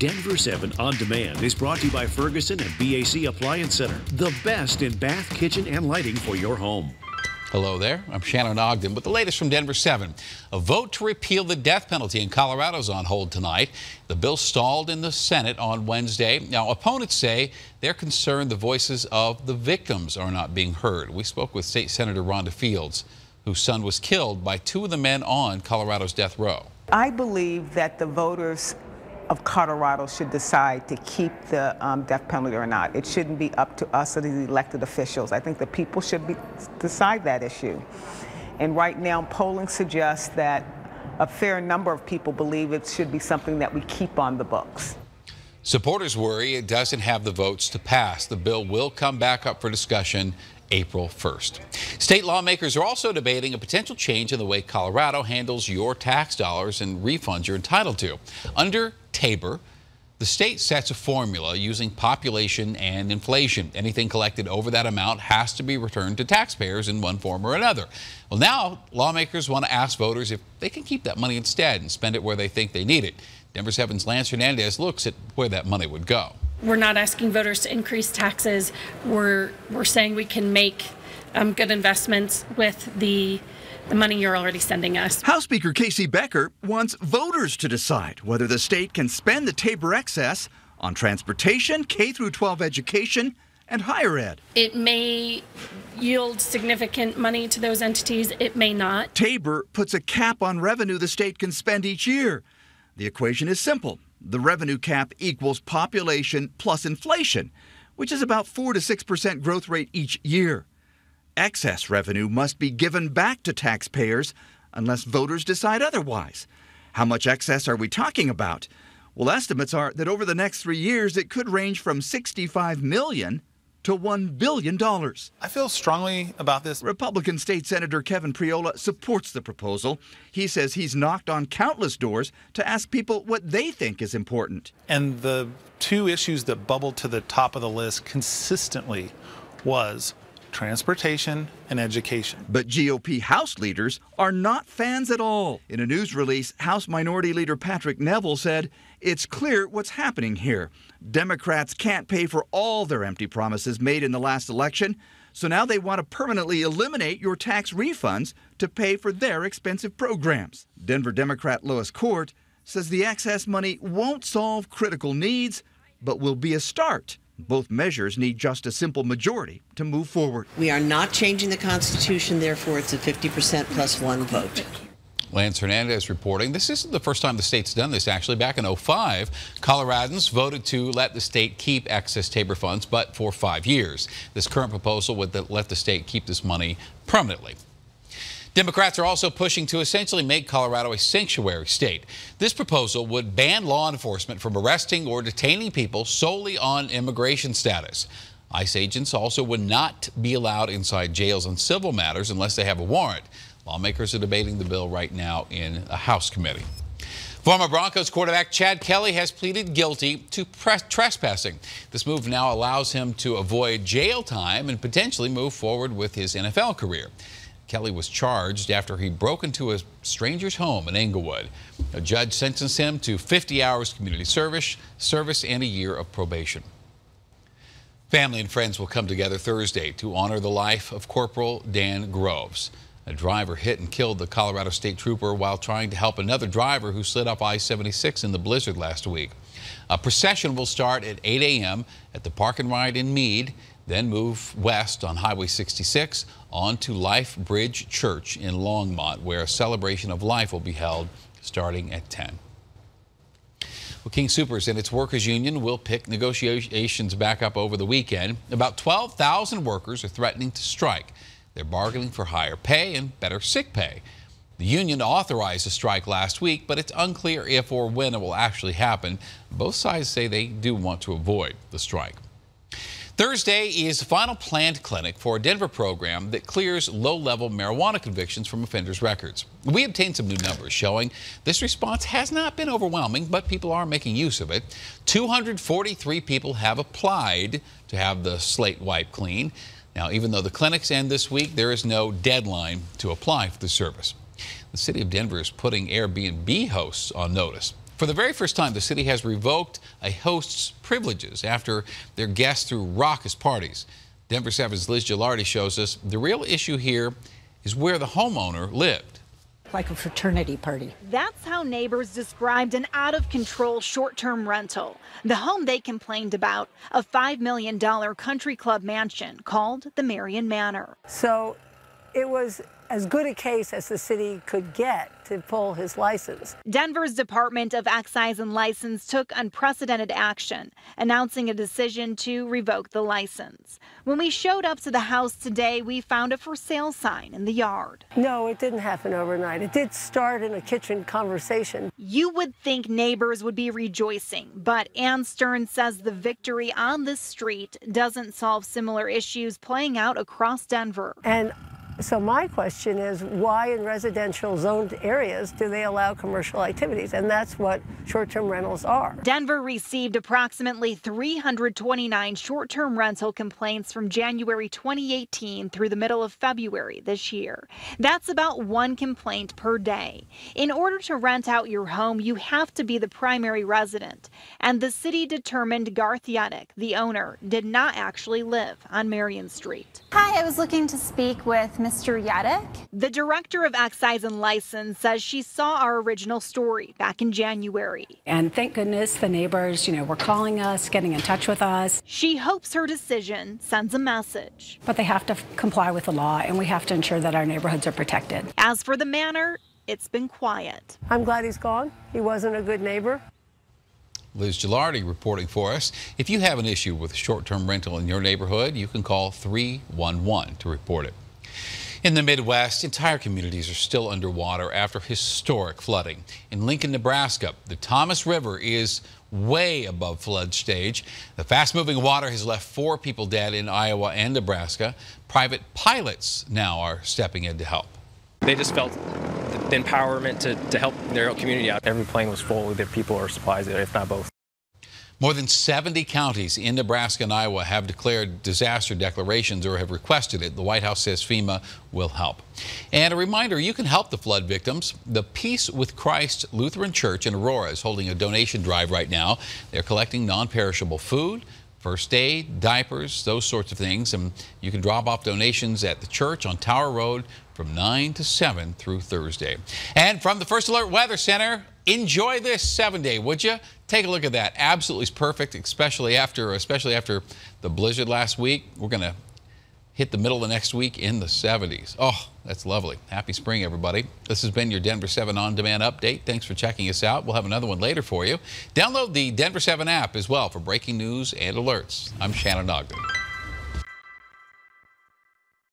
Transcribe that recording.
Denver 7 On Demand is brought to you by Ferguson and BAC Appliance Center, the best in bath, kitchen, and lighting for your home. Hello there, I'm Shannon Ogden with the latest from Denver 7. A vote to repeal the death penalty in Colorado is on hold tonight. The bill stalled in the Senate on Wednesday. Now, opponents say they're concerned the voices of the victims are not being heard. We spoke with State Senator Rhonda Fields, whose son was killed by two of the men on Colorado's death row. I believe that the voters of Colorado should decide to keep the death penalty or not. It shouldn't be up to us or the elected officials. I think the people should decide that issue. And right now, polling suggests that a fair number of people believe it should be something that we keep on the books. Supporters worry it doesn't have the votes to pass. The bill will come back up for discussion April 1st. State lawmakers are also debating a potential change in the way Colorado handles your tax dollars and refunds you're entitled to. Under Tabor, the state sets a formula using population and inflation. Anything collected over that amount has to be returned to taxpayers in one form or another. Well, now lawmakers want to ask voters if they can keep that money instead and spend it where they think they need it. Denver 7's Lance Hernandez looks at where that money would go. We're not asking voters to increase taxes. We're saying we can make good investments with the money you're already sending us. House Speaker Casey Becker wants voters to decide whether the state can spend the Tabor excess on transportation, K-12 education, and higher ed. It may yield significant money to those entities. It may not. Tabor puts a cap on revenue the state can spend each year. The equation is simple. The revenue cap equals population plus inflation, which is about 4 to 6% growth rate each year. Excess revenue must be given back to taxpayers unless voters decide otherwise. How much excess are we talking about? Well, estimates are that over the next 3 years, it could range from $65 million to $1 billion. I feel strongly about this. Republican State Senator Kevin Priola supports the proposal. He says he's knocked on countless doors to ask people what they think is important. And the two issues that bubbled to the top of the list consistently was transportation and education. But GOP House leaders are not fans at all. In a news release, House Minority Leader Patrick Neville said, "It's clear what's happening here. Democrats can't pay for all their empty promises made in the last election, so now they want to permanently eliminate your tax refunds to pay for their expensive programs." Denver Democrat Lois Court says the excess money won't solve critical needs, but will be a start. Both measures need just a simple majority to move forward. We are not changing the Constitution, therefore it's a 50% plus one vote. Lance Hernandez reporting. This isn't the first time the state's done this, actually. Back in 2005, Coloradans voted to let the state keep excess Tabor funds, but for 5 years. This current proposal would let the state keep this money permanently. Democrats are also pushing to essentially make Colorado a sanctuary state. This proposal would ban law enforcement from arresting or detaining people solely on immigration status. ICE agents also would not be allowed inside jails on civil matters unless they have a warrant. Lawmakers are debating the bill right now in a House committee. Former Broncos quarterback Chad Kelly has pleaded guilty to trespassing. This move now allows him to avoid jail time and potentially move forward with his NFL career. Kelly was charged after he broke into a stranger's home in Englewood. A judge sentenced him to 50 hours community service and a year of probation. Family and friends will come together Thursday to honor the life of Corporal Dan Groves. A driver hit and killed the Colorado State Trooper while trying to help another driver who slid up I-76 in the blizzard last week. A procession will start at 8 a.m. at the Park and Ride in Meade, then move west on Highway 66 on to Life Bridge Church in Longmont, where a celebration of life will be held starting at 10. Well, King Soopers and its workers union will pick negotiations back up over the weekend. About 12,000 workers are threatening to strike. They're bargaining for higher pay and better sick pay. The union authorized a strike last week, but it's unclear if or when it will actually happen. Both sides say they do want to avoid the strike. Thursday is the final planned clinic for a Denver program that clears low-level marijuana convictions from offenders' records. We obtained some new numbers showing this response has not been overwhelming, but people are making use of it. 243 people have applied to have the slate wiped clean. Now, even though the clinics end this week, there is no deadline to apply for the service. The city of Denver is putting Airbnb hosts on notice. For the very first time, the city has revoked a host's privileges after their guests threw raucous parties. Denver 7's Liz Gilardi shows us the real issue here is where the homeowner lived. Like a fraternity party. That's how neighbors described an out-of-control short-term rental. The home they complained about, a $5 million country club mansion called the Marion Manor. So it was as good a case as the city could get to pull his license. Denver's Department of Excise and License took unprecedented action, announcing a decision to revoke the license. When we showed up to the house today, we found a for sale sign in the yard. No, it didn't happen overnight. It did start in a kitchen conversation. You would think neighbors would be rejoicing, but Ann Stern says the victory on this street doesn't solve similar issues playing out across Denver. And so my question is, why in residential zoned areas do they allow commercial activities? And that's what short-term rentals are. Denver received approximately 329 short-term rental complaints from January 2018 through the middle of February this year. That's about one complaint per day. In order to rent out your home, you have to be the primary resident. And the city determined Garth Yedick, the owner, did not actually live on Marion Street. Hi, I was looking to speak with Mr. Yedick. The director of Excise and License says she saw our original story back in January. And thank goodness the neighbors, were calling us, getting in touch with us. She hopes her decision sends a message. But they have to comply with the law, and we have to ensure that our neighborhoods are protected. As for the manor, it's been quiet. I'm glad he's gone. He wasn't a good neighbor. Liz Gilardi reporting for us. If you have an issue with short-term rental in your neighborhood, you can call 311 to report it. In the Midwest, entire communities are still underwater after historic flooding. In Lincoln, Nebraska, the Thomas River is way above flood stage. The fast-moving water has left 4 people dead in Iowa and Nebraska. Private pilots now are stepping in to help. They just felt the empowerment to help their community out. Every plane was full with their people or supplies, if not both. More than 70 counties in Nebraska and Iowa have declared disaster declarations or have requested it. The White House says FEMA will help. And a reminder, you can help the flood victims. The Peace with Christ Lutheran Church in Aurora is holding a donation drive right now. They're collecting non-perishable food, first aid, diapers, those sorts of things. And you can drop off donations at the church on Tower Road from 9 to 7 through Thursday. And from the First Alert Weather Center, enjoy this 7-day, would you? Take a look at that. Absolutely perfect, especially after the blizzard last week. We're going to hit the middle of next week in the 70s. Oh, that's lovely. Happy spring, everybody. This has been your Denver 7 On-Demand Update. Thanks for checking us out. We'll have another one later for you. Download the Denver 7 app as well for breaking news and alerts. I'm Shannon Ogden.